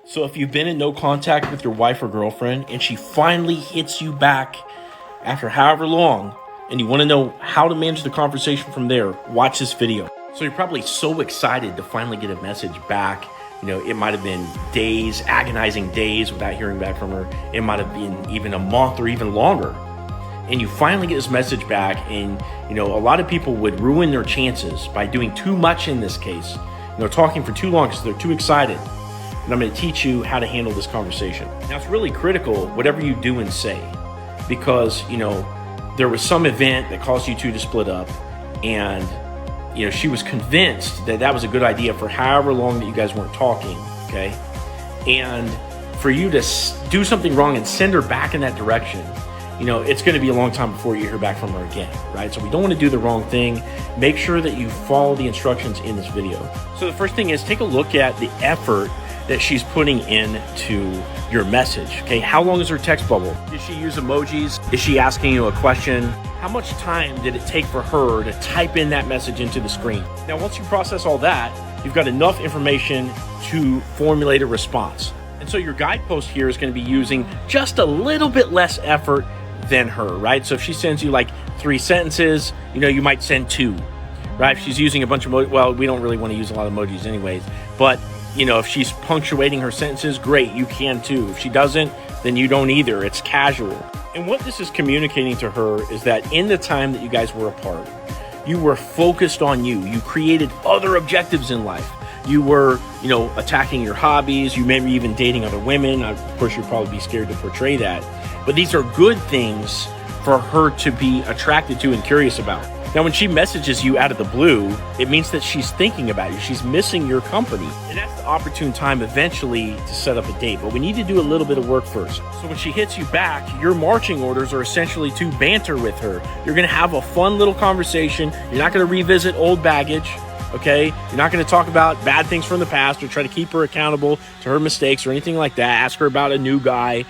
So if you've been in no contact with your wife or girlfriend and she finally hits you back after however long and you want to know how to manage the conversation from there, watch this video. So you're probably so excited to finally get a message back. You know, it might have been days, agonizing days without hearing back from her. It might have been even a month or even longer. And you finally get this message back, and you know, a lot of people would ruin their chances by doing too much in this case. You know, talking for too long because they're too excited. And I'm going to teach you how to handle this conversation. Now, it's really critical, whatever you do and say, because, you know, there was some event that caused you two to split up, and, you know, she was convinced that that was a good idea for however long that you guys weren't talking, okay? And for you to do something wrong and send her back in that direction, you know, it's going to be a long time before you hear back from her again, right? So we don't want to do the wrong thing. Make sure that you follow the instructions in this video. So the first thing is take a look at the effort that she's putting into your message, okay? How long is her text bubble? Did she use emojis? Is she asking you a question? How much time did it take for her to type in that message into the screen? Now, once you process all that, you've got enough information to formulate a response. And so your guidepost here is going to be using just a little bit less effort than her, right? So if she sends you like 3 sentences, you know, you might send 2, right? If she's using a bunch of well, we don't really want to use a lot of emojis anyways, but you know, if she's punctuating her sentences, great, you can too. If she doesn't, then you don't either. It's casual. And what this is communicating to her is that in the time that you guys were apart, you were focused on you. You created other objectives in life. You were, you know, attacking your hobbies. You may be even dating other women. Of course, you'd probably be scared to portray that. But these are good things for her to be attracted to and curious about. Now, when she messages you out of the blue, it means that she's thinking about you. She's missing your company. And that's the opportune time eventually to set up a date. But we need to do a little bit of work first. So when she hits you back, your marching orders are essentially to banter with her. You're going to have a fun little conversation. You're not going to revisit old baggage, okay? You're not going to talk about bad things from the past or try to keep her accountable to her mistakes or anything like that. Ask her about a new guy.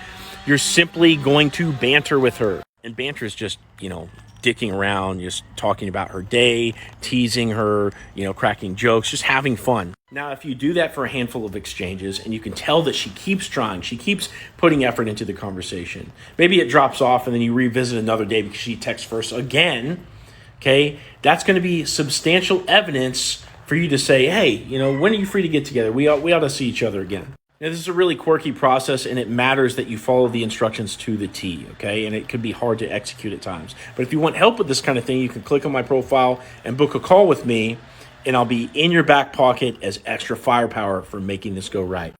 You're simply going to banter with her. And banter is just, you know, dicking around, just talking about her day, teasing her, you know, cracking jokes, just having fun. Now, if you do that for a handful of exchanges and you can tell that she keeps trying, she keeps putting effort into the conversation, maybe it drops off and then you revisit another day because she texts first again, okay, that's going to be substantial evidence for you to say, hey, you know, when are you free to get together? We ought to see each other again. Now, this is a really quirky process, and it matters that you follow the instructions to the T, okay? And it could be hard to execute at times. But if you want help with this kind of thing, you can click on my profile and book a call with me, and I'll be in your back pocket as extra firepower for making this go right.